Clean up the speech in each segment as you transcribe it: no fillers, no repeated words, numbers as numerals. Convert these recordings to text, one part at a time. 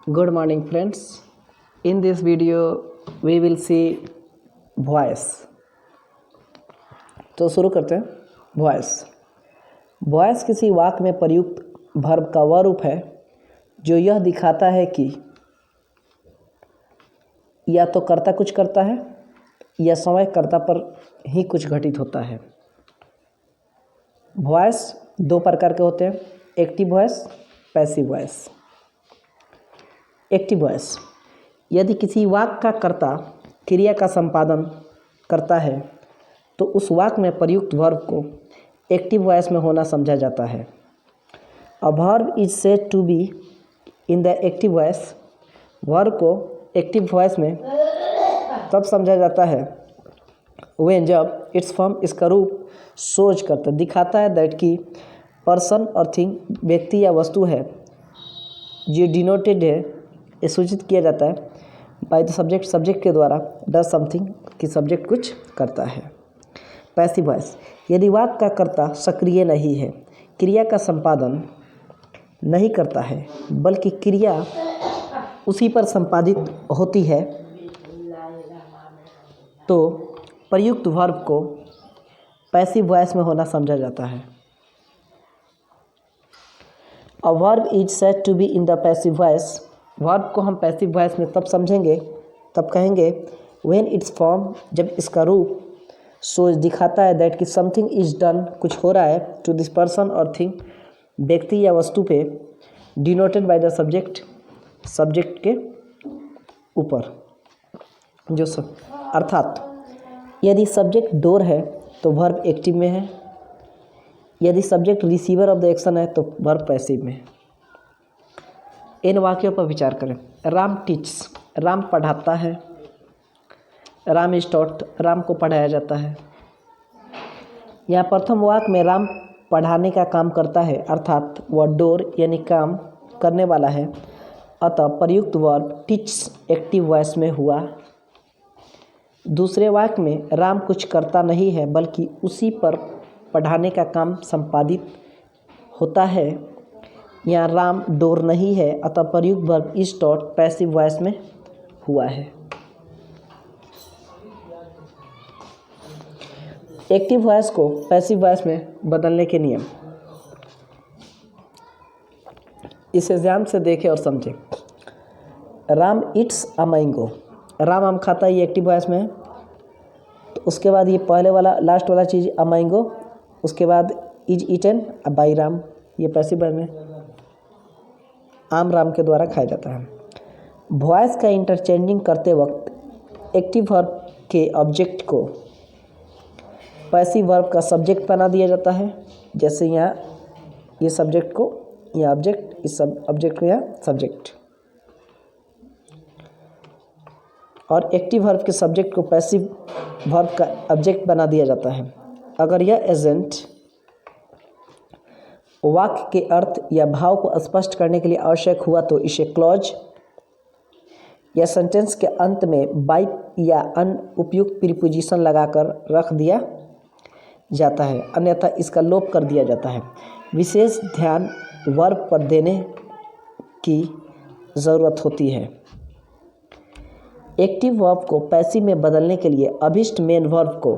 Good morning friends. In this video we will see voice. तो शुरू करते हैं। वॉइस किसी वाक्य में प्रयुक्त वर्ब का वह रूप है जो यह दिखाता है कि या तो कर्ता कुछ करता है या समय कर्ता पर ही कुछ घटित होता है। वॉइस दो प्रकार के होते हैं, active voice, passive voice. Active voice, यदि किसी वाक्य का कर्ता क्रिया का संपादन करता है तो उस वाक्य में प्रयुक्त वर्ब को एक्टिव वॉइस में होना समझा जाता है। A verb is said to be in the active voice. Verb को एक्टिव वॉइस में तब समझा जाता है when जब इट्स फॉर्म, इसका रूप सोच करता दिखाता है दैट की पर्सन और थिंग, व्यक्ति या वस्तु है जो डिनोटेड है, ये सूचित किया जाता है बाय द सब्जेक्ट, सब्जेक्ट के द्वारा, डज समथिंग कि सब्जेक्ट कुछ करता है। पैसिव वॉइस, यदि वाक्य का कर्ता सक्रिय नहीं है, क्रिया का संपादन नहीं करता है बल्कि क्रिया उसी पर संपादित होती है तो प्रयुक्त वर्ब को पैसिव वॉइस में होना समझा जाता है। A verb is said to be in the passive voice. Verb को हम पैसिव वॉइस में तब समझेंगे, तब कहेंगे व्हेन इट्स फॉर्म, जब इसका रूप सोच दिखाता है दैट कि समथिंग इज डन, कुछ हो रहा है, टू दिस पर्सन और थिंग, व्यक्ति या वस्तु पे, denoted by the subject, subject के ऊपर जो सब, अर्थात यदि सब्जेक्ट डोर है तो वर्ब एक्टिव में है, यदि subject receiver of the action है तो वर्ब पैसिव में है। इन वाक्यों पर विचार करें। राम टीच्स, राम पढ़ाता है। राम इज टॉट, राम को पढ़ाया जाता है। यहाँ प्रथम वाक्य में राम पढ़ाने का काम करता है, अर्थात वह डोर यानी काम करने वाला है, अतः प्रयुक्त वर्ब टीच्स एक्टिव वॉइस में हुआ। दूसरे वाक्य में राम कुछ करता नहीं है बल्कि उसी पर पढ़ाने का काम संपादित होता है, यहाँ राम डोर नहीं है, अतः प्रयुक्त verb is taught passive voice में हुआ है। एक्टिव वॉइस को पैसिव वॉइस में बदलने के नियम, इसे ध्यान से देखें और समझें। Ram eats a mango, Ram आम खाता है, ये एक्टिव वॉइस में है। तो उसके बाद ये पहले वाला लास्ट वाला चीज़ अ मैंगो, उसके बाद इज ईटन बाय राम, ये पैसिव वॉइस में आम राम के द्वारा खाया जाता है। वॉइस का इंटरचेंजिंग करते वक्त एक्टिव वर्ब के ऑब्जेक्ट को पैसिव वर्ब का सब्जेक्ट बना दिया जाता है। जैसे यहाँ ये सब्जेक्ट को यहाँ ऑब्जेक्ट, इस सब ऑब्जेक्ट को यहाँ सब्जेक्ट, और एक्टिव वर्ब के सब्जेक्ट को पैसिव वर्ब का ऑब्जेक्ट बना दिया जाता है। अगर यह एजेंट वाक्य के अर्थ या भाव को स्पष्ट करने के लिए आवश्यक हुआ तो इसे क्लॉज या सेंटेंस के अंत में बाय या अन्य उपयुक्त प्रीपोजिशन लगाकर रख दिया जाता है, अन्यथा इसका लोप कर दिया जाता है। विशेष ध्यान वर्ब पर देने की ज़रूरत होती है। एक्टिव वर्ब को पैसिव में बदलने के लिए अभिष्ट मेन वर्ब को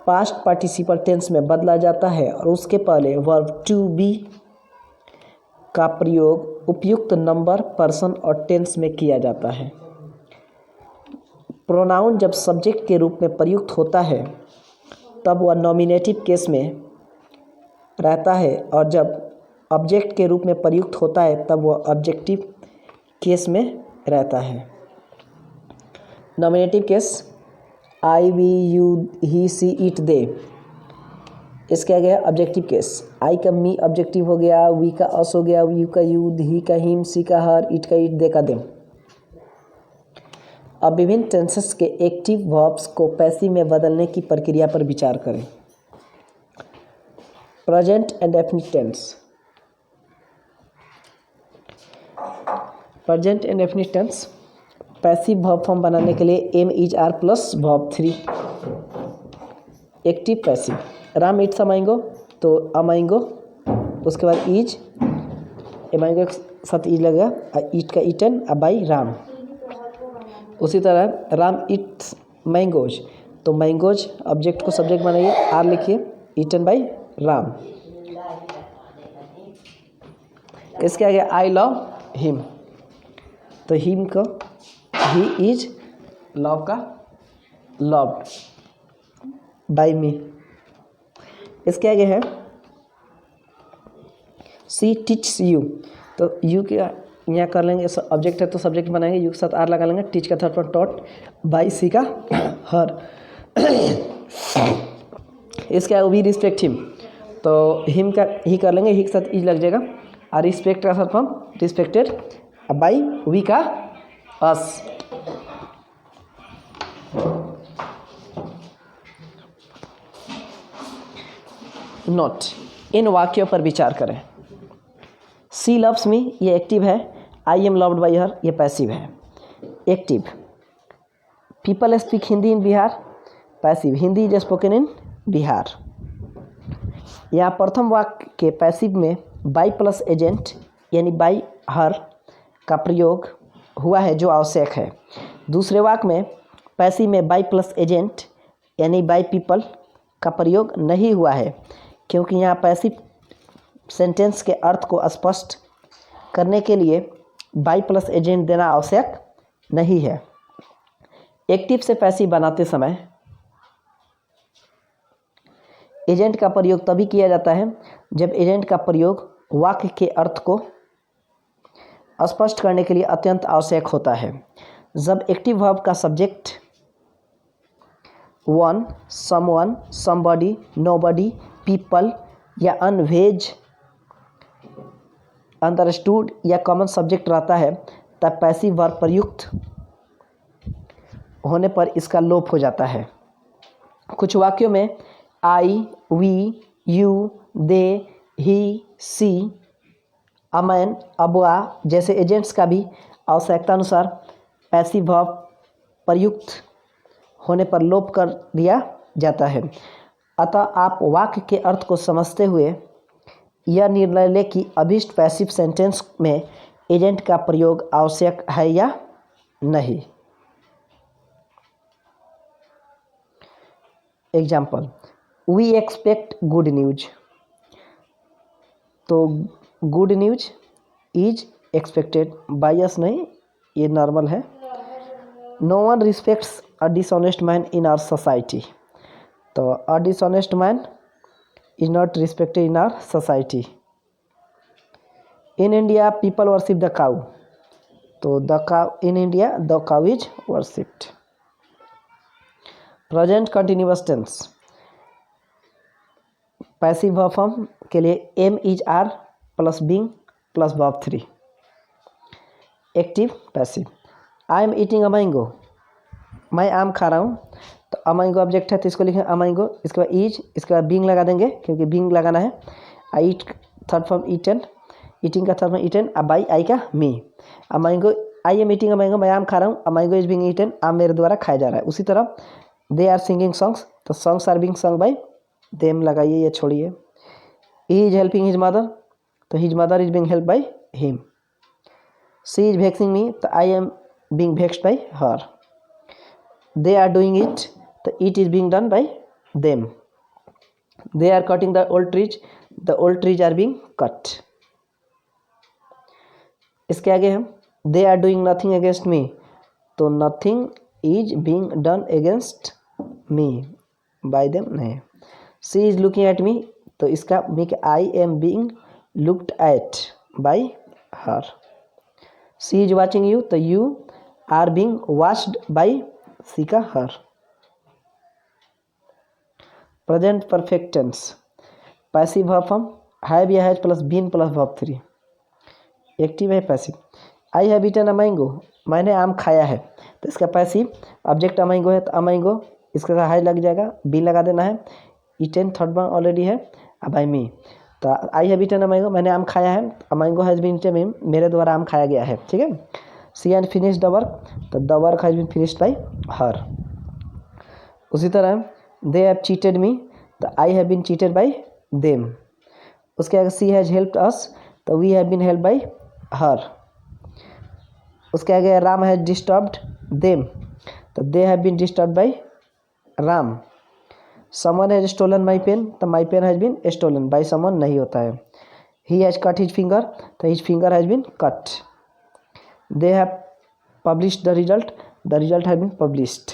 पास्ट पार्टिसिपल टेंस में बदला जाता है और उसके पहले वर्ब टू बी का प्रयोग उपयुक्त नंबर, पर्सन और टेंस में किया जाता है। प्रोनाउन जब सब्जेक्ट के रूप में प्रयुक्त होता है तब वह नॉमिनेटिव केस में रहता है और जब ऑब्जेक्ट के रूप में प्रयुक्त होता है तब वह ऑब्जेक्टिव केस में रहता है। Nominative case I, we, you, he, she, it, they, इसके आगे ऑब्जेक्टिव केस। आई का मी ऑब्जेक्टिव हो गया, वी का अस हो गया, यू का यू, ही का हिम, सी का हर, इट का इट, दे का देम। अब विभिन्न टेंसेस के एक्टिव वर्ब्स को पैसिव में बदलने की प्रक्रिया पर विचार करें। Present indefinite tense. Present indefinite tense passive verb form बनाने के लिए am is are plus verb 3, active passive. Ram eats a mango तो अ मैंगो, उसके बाद इज ए मैंगो साथ ई लगेगा, ईट का ईटन, बाई राम। उसी तरह राम ईट्स मैंगोज, तो मैंगोज ऑब्जेक्ट को सब्जेक्ट बनाइए, आर लिखिए, ईटन बाई राम। इसके आगे आई लव हिम, तो हिम को ही इज लव का लव्ड बाई मी। इसके आगे है सी टीच यू, तो यू के यहाँ कर लेंगे, ऑब्जेक्ट है तो सब्जेक्ट बनाएंगे, यू के साथ आर लगा लेंगे, टीच का थर्ड पर टॉट, बाई सी का हर। इसके आगे वी रिस्पेक्ट हिम, तो हिम का ही कर लेंगे, ही के साथ ई लग जाएगा, और रिस्पेक्ट का third form respected, by we का अस। नोट, इन वाक्यों पर विचार करें। सी लव्स मी, ये एक्टिव है, I M loved by her, ये पैसिव है। Active, people speak Hindi in Bihar, passive, Hindi is spoken in Bihar. यहाँ प्रथम वाक्य के पैसिव में बाई प्लस एजेंट यानी बाई हर का प्रयोग हुआ है जो आवश्यक है। दूसरे वाक्य में पैसिव में बाई प्लस एजेंट यानी बाई पीपल का प्रयोग नहीं हुआ है, क्योंकि यहाँ पैसिव सेंटेंस के अर्थ को स्पष्ट करने के लिए बाई प्लस एजेंट देना आवश्यक नहीं है। एक्टिव से पैसिव बनाते समय एजेंट का प्रयोग तभी किया जाता है जब एजेंट का प्रयोग वाक्य के अर्थ को स्पष्ट करने के लिए अत्यंत आवश्यक होता है। जब एक्टिव वर्ब का subject one, someone, somebody, nobody, people या अनवेज, अंडरस्टूड या कॉमन सब्जेक्ट रहता है, तब पैसिव वर्ब प्रयुक्त होने पर इसका लोप हो जाता है। कुछ वाक्यों में आई, वी, यू, दे, ही, सी, अमैन, अबुआ जैसे एजेंट्स का भी आवश्यकता अनुसार पैसिव वर्ब प्रयुक्त होने पर लोप कर दिया जाता है। अतः आप वाक्य के अर्थ को समझते हुए यह निर्णय लें कि अभिष्ट पैसिव सेंटेंस में एजेंट का प्रयोग आवश्यक है या नहीं। Example, we expect good news, तो good news is expected, by us नहीं, ये नॉर्मल है। No one respects a dishonest man in our society, तो a dishonest man is not respected in our society. In India people worship the cow, तो the cow in India the cow is worshipped. Present continuous tense, passive verb form के लिए am is are plus being plus verb 3। Active passive, I am eating a mango, मैं आम खा रहा हूँ, तो a mango object है तो इसको लिखें अ मैंगो, इसके बाद इज, इसके बाद बीइंग लगा देंगे क्योंकि बीइंग लगाना है। I eat third form eaten, eating का थर्ड फॉर्म ईटन, अब बाई आई का me. A mango, I am eating a mango, मैं आम खा रहा हूँ, a mango is being eaten, आम मेरे द्वारा खाया जा रहा है। उसी तरह दे आर सिंगिंग सॉन्ग्स, तो songs are being song by them लगाइए, ये छोड़िए। He is helping his mother, तो his mother is being help by him. She is vexing me, तो I am being vexed by her. They are doing it, तो it is being done by them. They are cutting the old trees are being cut. इसके आगे हम they are doing nothing against me, तो nothing is being done against me by them नहीं। She is looking at me, तो इसका me के I am being looked at by her. She is watching you, तो you are being watched by she का her. Present perfect tense, passive verb form have या has plus been plus verb 3। Active है passive, I have eaten a mango, मैंने आम खाया है, तो इसका पैसिव ऑब्जेक्ट अ मैंगो है, तो अ मैंगो इसका हैज लग जाएगा, बी लगा देना है। ईटन थर्ड वन ऑलरेडी है, अब बाई मी, तो I have eaten a mango, मैंने आम खाया है, a mango has been eaten, मेरे द्वारा आम खाया गया है। ठीक है। She and finish the work, तो the work has been finished by her. उसी तरह दे हैव चीटेड मी, तो I have been cheated by them. उसके आगे सी हैज हेल्प्ड अस, तो we have been help by her. उसके आगे Ram has disturbed them, तो they have been disturbed by Ram. Someone has stolen my pen, तो my pen has been stolen by someone नहीं होता है। He has cut his finger, तो his finger has been cut. They have published the result has been published.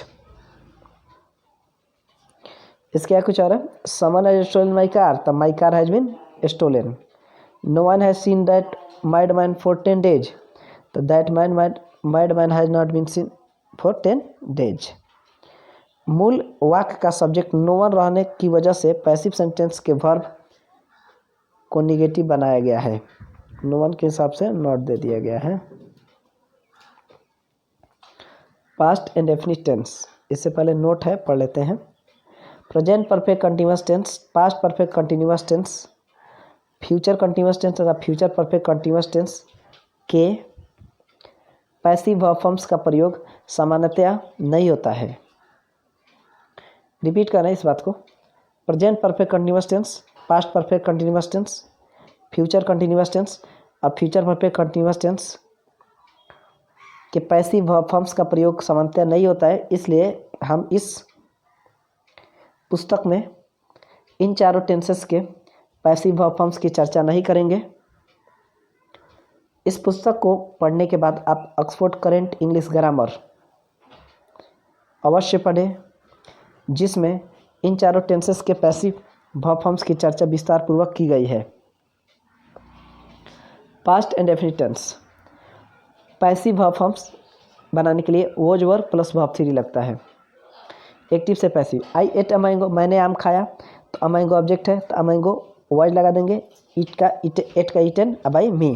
इसके आगे कुछ और है, someone has stolen my car, तो my car has been stolen. No one has seen that madman for 10 days, तो that madman has not been seen for 10 days। मूल वाक्य का सब्जेक्ट नो वन रहने की वजह से पैसिव सेंटेंस के वर्ब को निगेटिव बनाया गया है। नो वन के हिसाब से नॉट दे दिया गया है। पास्ट इंडेफिनिट टेंस, इससे पहले नोट है, पढ़ लेते हैं। Present perfect continuous tense, past perfect continuous tense, future continuous tense तथा फ्यूचर परफेक्ट कंटिन्यूअस टेंस के पैसिव वर्ब फॉर्म्स का प्रयोग सामान्यतया नहीं होता है। रिपीट कर रहे हैं इस बात को। Present perfect continuous tense, past perfect continuous tense, future continuous tense और फ्यूचर परफेक्ट कंटिन्यूअस टेंस के पैसिव वर्ब फॉर्म्स का प्रयोग सामान्यतः नहीं होता है। इसलिए हम इस पुस्तक में इन चारों टेंसेस के पैसिव वर्ब फॉर्म्स की चर्चा नहीं करेंगे। इस पुस्तक को पढ़ने के बाद आप ऑक्सफोर्ड करेंट इंग्लिश ग्रामर अवश्य पढ़ें, जिसमें इन चारों टेंसेस के पैसिव वर्ब फॉर्म्स की चर्चा विस्तार पूर्वक की गई है। Past indefinite tense, passive verb forms बनाने के लिए वॉज वर्ब प्लस वर्ब 3 लगता है। एक्टिव से passive, I at a mango, मैंने आम खाया, तो अ मैंगो ऑब्जेक्ट है, तो अ मैंगो वर्ड लगा देंगे। एट का ईटन बाई मी,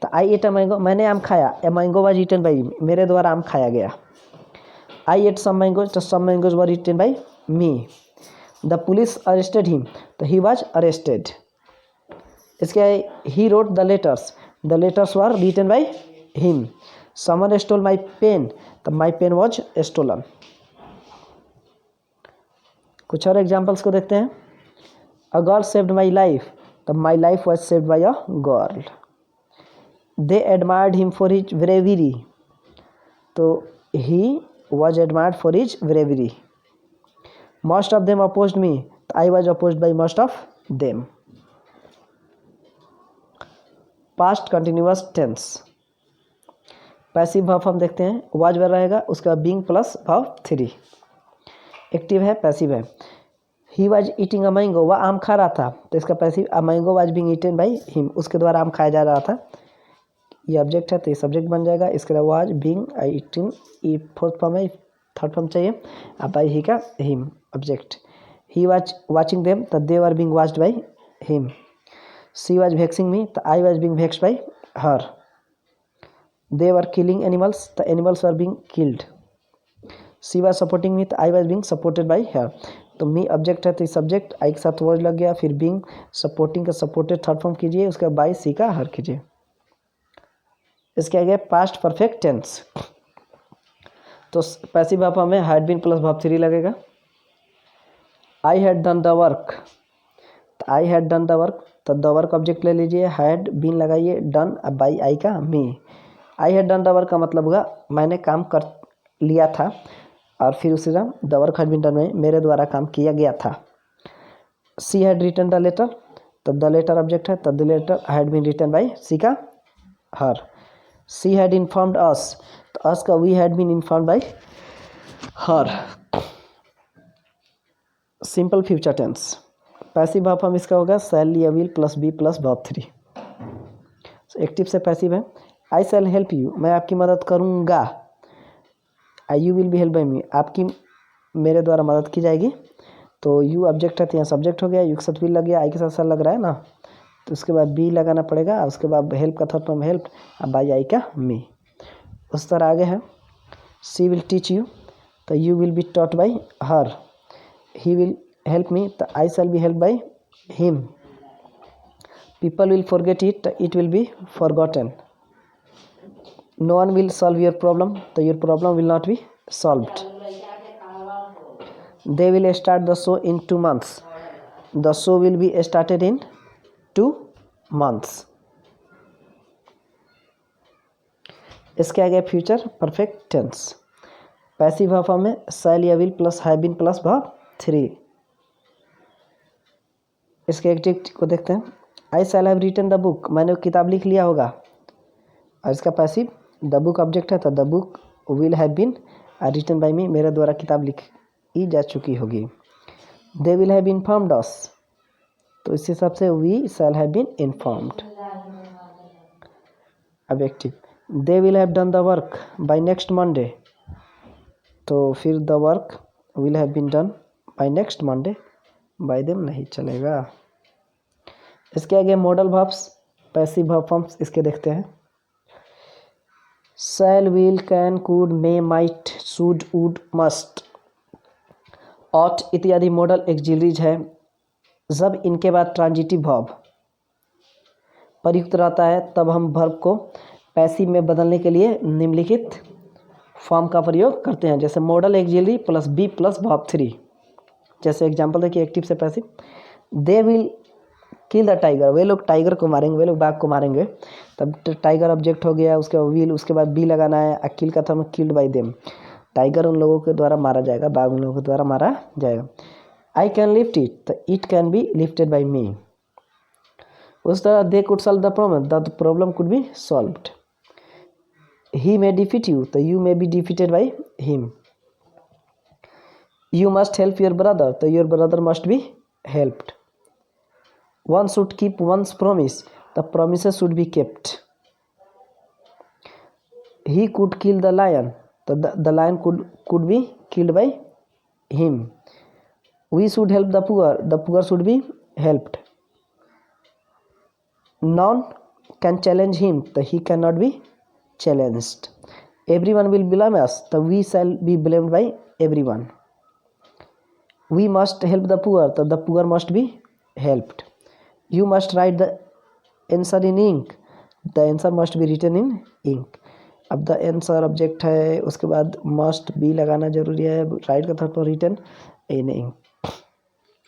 तो आई एट अ मैंगो, मैंने आम खाया, a mango was eaten by me, मेरे द्वारा आम खाया गया। आई एट सम मैंगोज, तो some mangoes were eaten by me. The police arrested him, तो ही वाज अरेस्टेड। इसके he wrote the letters were written by him. Someone stole my pen, तो my pain was stolen. कुछ और examples को देखते हैं। A girl saved my life, तो my life was saved by a girl. They admired him for his bravery, तो he was admired for his bravery. Most of them opposed me, तो I was opposed by most of them. Past continuous tense, passive verb form देखते हैं। Was verb रहेगा, उसके बाद being plus verb 3। Active है, passive है। He was eating a mango, वह आम खा रहा था, तो इसका passive a mango was being eaten by him, उसके द्वारा आम खाया जा रहा था। ये ऑब्जेक्ट है, तो ये सब्जेक्ट बन जाएगा। इसके बाद वाज बीइंग ईटिंग, ई फोर्थ फॉर्म है, थर्ड फॉर्म चाहिए। अब बाई ही का him object. He was watching them, तो they were being watched by him. She was vexing me, तो I was being vexed by her. They were killing animals, the animals were being killed. She was supporting me, तो I was being supported by her। तो मी object है, तो subject I के साथ word लग गया, फिर बीइंग सपोर्टिंग का सपोर्टेड थर्ड फॉर्म कीजिए, उसके बाद बाई सी का हर कीजिए। इसके आगे पास्ट परफेक्ट टेंस, तो पैसिव वर्ब में हैड बीन प्लस वर्ब 3 लगेगा। I had done the work, तो I had done the work, तो द वर्क ऑब्जेक्ट ले लीजिए, हैड बीन लगाइए, डन अब बाई आई का me. I had done the work का मतलब होगा मैंने काम कर लिया था, और फिर उसी तरह the work had been done में मेरे द्वारा काम किया गया था। She had written the letter, तो द लेटर ऑब्जेक्ट है, तो the letter had been written by she का her. She had informed us, तो अस का we had been informed by her. Simple future tense, passive verb form इसका होगा shall या will plus be plus verb 3। Active से passive है। आई शैल help you, मैं आपकी मदद करूँगा। I you will be help by me, आपकी मेरे द्वारा मदद की जाएगी। तो यू ऑब्जेक्ट है, तो यहाँ सब्जेक्ट हो गया, यू के साथ विल लग गया, आई के साथ शैल लग रहा है ना, तो उसके बाद बी लगाना पड़ेगा, उसके बाद हेल्प का थर्ड फॉर्म हेल्प, अब बाई आई का मी। उस तरह आगे है, सी विल टीच यू, तो you will be taught by her. He will help me, तो I shall be help by him. People will forget it, तो it will be forgotten. No one will solve your problem, so your problem will not be solved. They will start the show in 2 months. The show will be started in 2 months. इसके आगे future perfect tense. Passive verb form में shall या will plus have been plus verb 3। इसके adjective को देखते हैं। I shall have written the book, मैंने किताब लिख लिया होगा। और इसका पैसिव द बुक ऑब्जेक्ट है तो the book will have been written by me, मेरे द्वारा किताब लिखी जा चुकी होगी। They will have informed us, तो इस हिसाब से we shall have been informed. Objective they will have done the work by next Monday, तो फिर the work will have been done by next Monday, by them नहीं चलेगा। इसके आगे modal verbs passive verb forms इसके देखते हैं। Shall will can could may might should would must ought इत्यादि मॉडल एक्सिलरीज है। जब इनके बाद ट्रांजिटिव वर्ब प्रयुक्त रहता है तब हम वर्ब को पैसिव में बदलने के लिए निम्नलिखित फॉर्म का प्रयोग करते हैं, जैसे modal auxiliary plus be plus verb 3। जैसे एग्जांपल देखिए एक्टिव से passive. They will kill the tiger, वे लोग टाइगर को मारेंगे, वे लोग बाघ को मारेंगे। तब टाइगर ऑब्जेक्ट हो गया, उसके बाद विल, उसके बाद बी लगाना है। किल का था किल्ड बाय देम, टाइगर उन लोगों के द्वारा मारा जाएगा, बाघ उन लोगों के द्वारा मारा जाएगा। आई कैन लिफ्ट इट, तो it can be lifted by me. उस तरह they could solve the problem, the problem could be solved. He may defeat you, तो you may be defeated by him. You must help your brother, तो your brother must be helped. One should keep one's promise, the promises should be kept. He could kill the lion, the lion could be killed by him. We should help the poor should be helped. None can challenge him, so he cannot be challenged. Everyone will blame us, so we shall be blamed by everyone. We must help the poor, so the poor must be helped. You must write the answer in ink, the answer must be written in ink. अब the answer object है, उसके बाद must be लगाना जरूरी है, right का था तो रिटन इन इंक।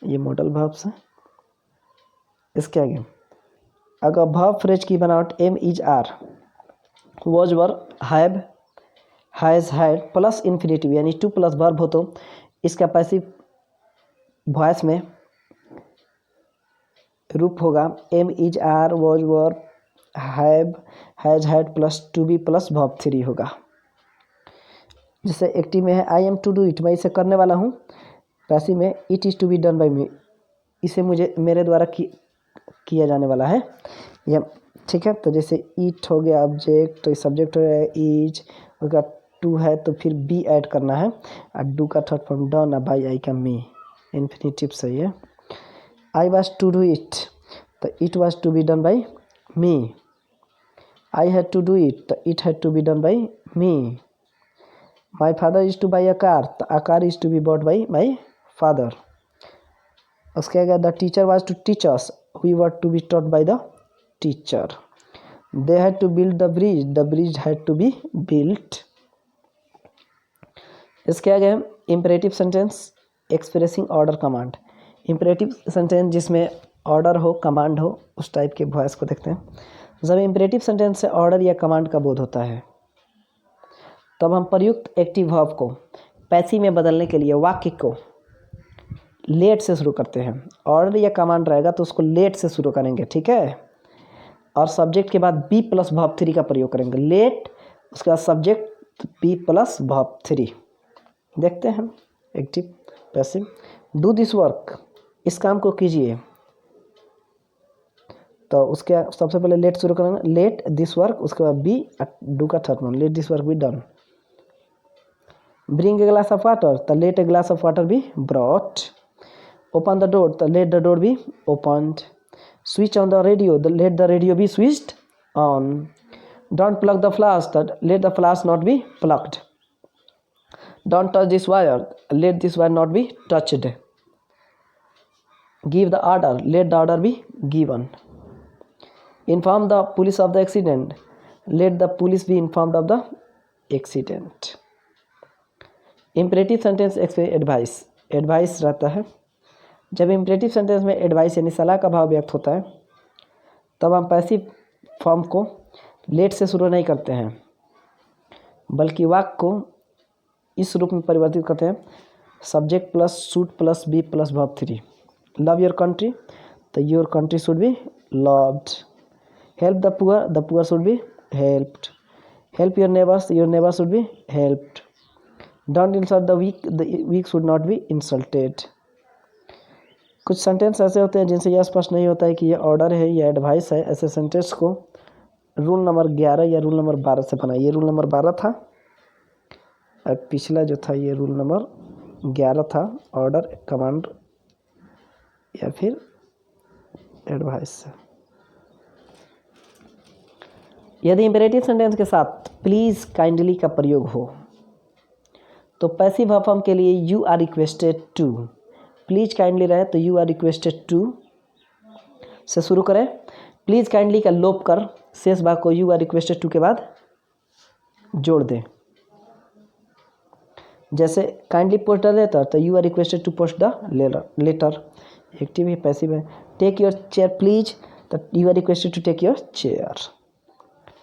ये मॉडल वर्ब्स हैं। इसके आगे अगर वर्ब फ्रेज की बनावट am is are was were have has had plus infinitive यानी टू प्लस वर्ब हो तो इसका पैसिव वॉइस में रूप होगा am is are was were have has had plus to be plus verb 3 होगा। जैसे एक्टिव में है I am to do it, मैं इसे करने वाला हूँ। पैसिव में it is to be done by me, इसे मुझे मेरे द्वारा किया जाने वाला है या ठीक है। तो जैसे इट हो गया ऑब्जेक्ट, तो सब्जेक्ट हो गया इज, उसका टू है तो फिर बी ऐड करना है और डू का third form done, by I का मी, इन्फिनिटिव सही है। I was to do it, तो it was to be done by me. I had to do it, तो it had to be done by me. My father is to buy a car, तो a car is to be bought by my father. उसके आगे the teacher was to teach us, we were to be taught by the teacher. They had to build the bridge had to be built. इसके आगे imperative sentence expressing order command. Imperative sentence जिसमें order हो command हो उस type के voice को देखते हैं। जब इम्परेटिव सेंटेंस से ऑर्डर या कमांड का बोध होता है तब हम प्रयुक्त एक्टिव वर्ब को पैसिव में बदलने के लिए वाक्य को लेट से शुरू करते हैं। ऑर्डर या कमांड रहेगा तो उसको लेट से शुरू करेंगे, ठीक है। और सब्जेक्ट के बाद बी प्लस वर्ब 3 का प्रयोग करेंगे। लेट, उसके बाद सब्जेक्ट बी प्लस वर्ब 3। देखते हैं active passive. Do this work, इस काम को कीजिए, तो उसके सबसे पहले लेट शुरू करेंगे, लेट दिस वर्क, उसके बाद बी डू का third one, let this work be done. Bring a glass of water, तो let a glass of water be brought. Open the door, तो let the door be opened. Switch on the radio, the let the radio be switched on. Don't plug the flash, the let the flash not be plugged. Don't touch this wire, let this wire not be touched. Give the order, let the order be given. Inform the police of the accident, let the police be informed of the accident. Imperative sentence advice, advice रहता है। जब imperative sentence में advice यानी सलाह का भाव व्यक्त होता है तब हम पैसिव फॉर्म को लेट से शुरू नहीं करते हैं, बल्कि वाक्य को इस रूप में परिवर्तित करते हैं, subject plus should plus be plus verb 3। Love your country, तो your country should be loved. Help the poor should be helped. Help your neighbours should be helped. Don't insult the weak should not be insulted. कुछ sentence ऐसे होते हैं जिनसे यह स्पष्ट नहीं होता है कि यह ऑर्डर है या एडवाइस है। ऐसे सेंटेंस को रूल नंबर 11 या रूल नंबर 12 से बनाइए। रूल नंबर 12 था और पिछला जो था ये रूल नंबर 11 था, ऑर्डर, कमांड या फिर एडवाइस से। यदि इंपेरेटिव सेंटेंस के साथ प्लीज़ काइंडली का प्रयोग हो तो पैसिव वर्ब फॉर्म के लिए you are requested to. Please kindly रहे तो यू आर रिक्वेस्टेड टू से शुरू करें। प्लीज़ काइंडली का लोप कर शेष भाग को यू आर रिक्वेस्टेड टू के बाद जोड़ दें। जैसे काइंडली पोस्ट द लेटर तो you are requested to post the letter. Active है, पैसिव है। टेक योर चेयर प्लीज तो you are requested to take your chair.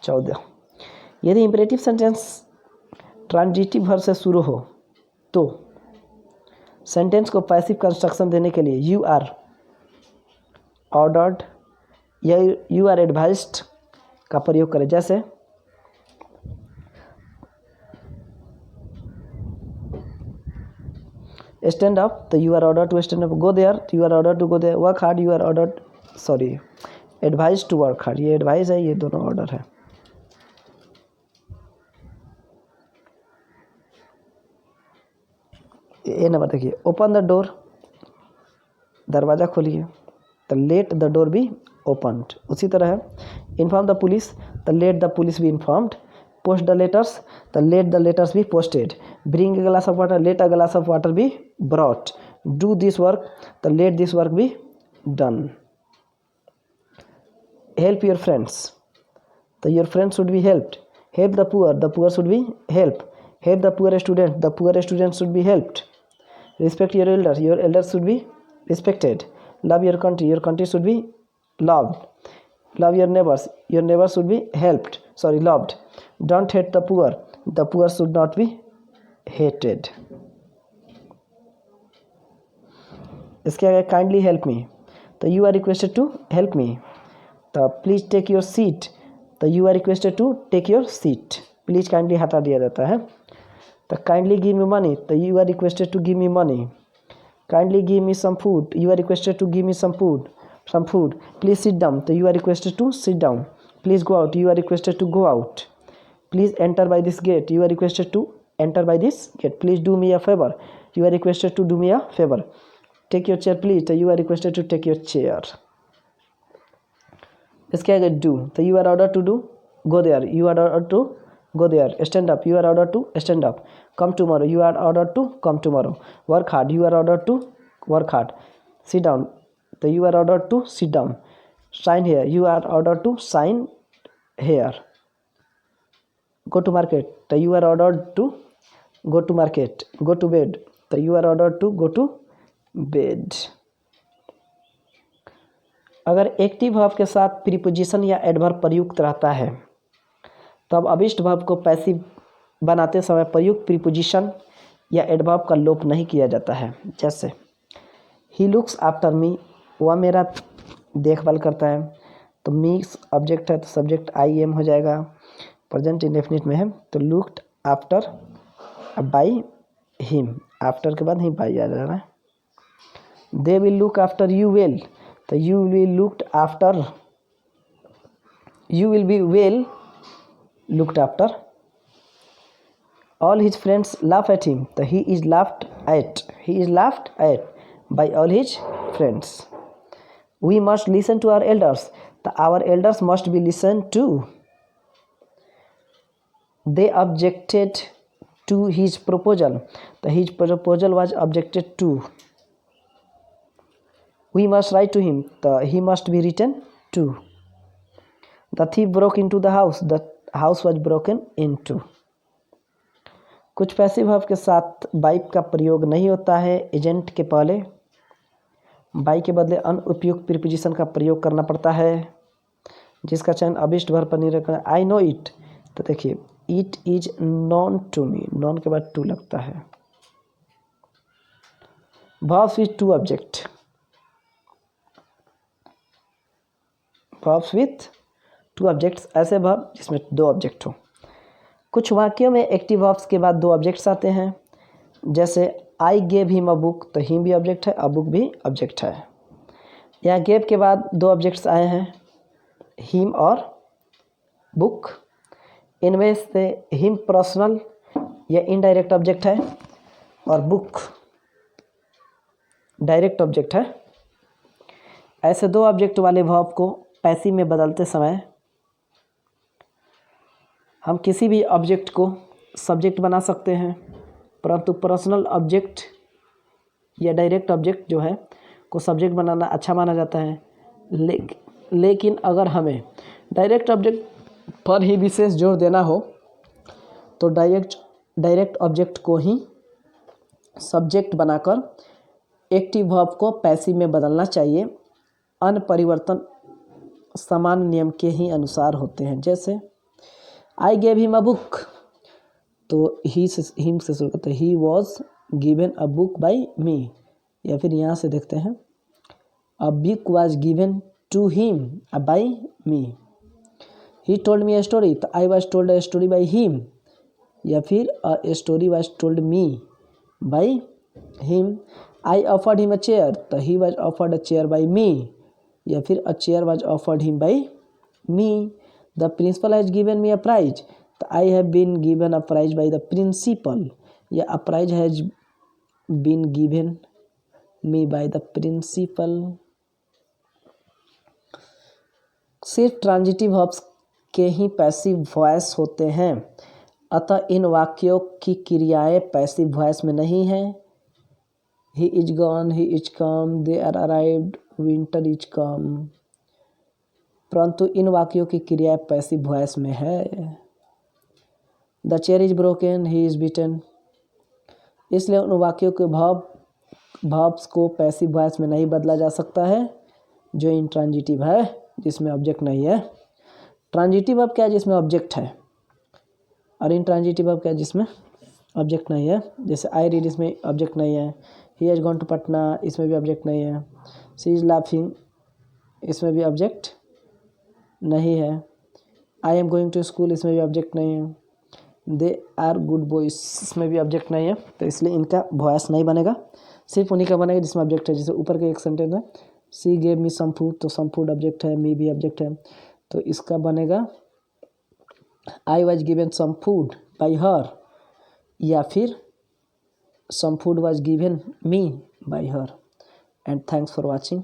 14, यदि इंपेरेटिव सेंटेंस ट्रांजिटिव वर्ब से शुरू हो तो सेंटेंस को पैसिव कंस्ट्रक्शन देने के लिए यू आर ऑर्डर्ड या यू आर एडवाइज्ड का प्रयोग करें। जैसे स्टैंड अप तो you are order to stand up. Go there तो you are order to go there. Work hard you are order advise to work hard. ये advice है, ये दोनों ऑर्डर है। ये नंबर देखिए, ओपन द डोर दरवाज़ा खोलिए तो let the door be opened. उसी तरह है इन्फॉर्म द पुलिस तो let the police be informed. Post the letters तो let the letters be posted. Bring a glass of water let a glass of water be brought. Do this work तो let this work be done. Help your friends तो your friends should be helped. Help the poor should be help. Help the poor student should be helped. Respect your elders should be respected. Love your country should be loved. Love your neighbors should be loved. Don't hate the poor should not be hated. इसके आगे kindly help me तो you are requested to help me। तो please take your seat तो you are requested to take your seat। please kindly हटा दिया जाता है। तो kindly give me money तो you are requested to give me money। kindly give me some food you are requested to give me some food। please sit down so you are requested to sit down। please go out you are requested to go out। please enter by this gate you are requested to enter by this gate। please do me a favor you are requested to do me a favor। take your chair please so you are requested to take your chair। इसके आगे do तो you are ordered to do go there you are ordered to go there। stand up you are ordered to stand up। come tomorrow you are ordered to come tomorrow। work hard you are ordered to work hard। sit down so you are ordered to sit down। sign here you are ordered to sign here। go to market so you are ordered to go to market। go to bed so you are ordered to go to bed। अगर active verb के साथ preposition या adverb प्रयुक्त रहता है तब अभिष्ट verb को पैसिव बनाते समय प्रयुक्त प्रीपोजिशन या एडवर्ब का लोप नहीं किया जाता है। जैसे ही लुक्स आफ्टर मी वह मेरा देखभाल करता है तो मी ऑब्जेक्ट है तो सब्जेक्ट आई एम हो जाएगा। प्रेजेंट इंडेफिनिट में है तो looked after by him, after के बाद ही बाई आ जाएगा। They will look after you well तो you will looked after you will be well looked after। all his friends laugh at him so he is laughed at by all his friends। we must listen to our elders so our elders must be listened to। they objected to his proposal so his proposal was objected to। we must write to him so he must be written to। the thief broke into the house the house was broken into। कुछ passive verb के साथ by का प्रयोग नहीं होता है। Agent के पहले बाई के बदले अनुपयुक्त प्रीपोजिशन का प्रयोग करना पड़ता है जिसका चयन अभिष्ट वर्ब पर निर्भर करता है। आई नो इट तो देखिए it is known to me, known के बाद टू लगता है। verbs with two object, verbs with two objects, ऐसे verb जिसमें दो ऑब्जेक्ट हो। कुछ वाक्यों में एक्टिव वर्ब्स के बाद दो ऑब्जेक्ट्स आते हैं, जैसे I gave him a book, तो हिम भी ऑब्जेक्ट है, अ बुक भी ऑब्जेक्ट है। यहाँ गेव के बाद दो ऑब्जेक्ट्स आए हैं, हिम और बुक। इनमें से हिम पर्सनल या इनडायरेक्ट ऑब्जेक्ट है और बुक डायरेक्ट ऑब्जेक्ट है। ऐसे दो ऑब्जेक्ट वाले वर्ब को पैसिव में बदलते समय हम किसी भी ऑब्जेक्ट को सब्जेक्ट बना सकते हैं, परंतु पर्सनल ऑब्जेक्ट या डायरेक्ट ऑब्जेक्ट जो है को सब्जेक्ट बनाना अच्छा माना जाता है। लेकिन अगर हमें डायरेक्ट ऑब्जेक्ट पर ही विशेष जोर देना हो तो डायरेक्ट ऑब्जेक्ट को ही सब्जेक्ट बनाकर एक्टिव वर्ब को पैसिव में बदलना चाहिए। अन्य परिवर्तन समान नियम के ही अनुसार होते हैं, जैसे I gave him a book, तो हिम से शुरू करते हैं, he was given a book by me. या फिर यहाँ से देखते हैं, a book was given to him by me. He told me a story, तो I was told a story by him. या फिर a story was told me by him. I offered him a chair, तो he was offered a chair by me. या फिर a chair was offered him by me. The principal has given me a prize, तो I have been given a prize by the principal. या a prize has been given me by the principal. सिर्फ transitive verbs के ही passive voice होते हैं, अतः इन वाक्यों की क्रियाएं पैसिव वॉइस में नहीं हैं। He is gone, he is come, they are arrived, winter is come, परंतु इन वाक्यों की क्रिया पैसिव वॉइस में है। The chair is broken, he is beaten, इसलिए उन वाक्यों के वर्ब्स को पैसिव वॉइस में नहीं बदला जा सकता है जो इंट्रांजिटिव है, जिसमें ऑब्जेक्ट नहीं है। ट्रांजिटिव वर्ब क्या है, जिसमें ऑब्जेक्ट है, और इंट्रांजिटिव वर्ब क्या है, जिसमें ऑब्जेक्ट नहीं है। जैसे आई रीड, इसमें ऑब्जेक्ट नहीं है। He has gone to Patna, इसमें भी ऑब्जेक्ट नहीं है। शी इज लाफिंग, इसमें भी ऑब्जेक्ट नहीं है। I am going to school, इसमें भी ऑब्जेक्ट नहीं है। दे आर गुड बॉयज, इसमें भी ऑब्जेक्ट नहीं है, तो इसलिए इनका वॉइस नहीं बनेगा, सिर्फ उन्हीं का बनेगा जिसमें ऑब्जेक्ट है। जैसे ऊपर के एक सेंटेंस है, सी गेव मी सम फूड, तो सम फूड ऑब्जेक्ट है, मी भी ऑब्जेक्ट है, तो इसका बनेगा I was given some food by her, या फिर some food was given me by her. And thanks for watching.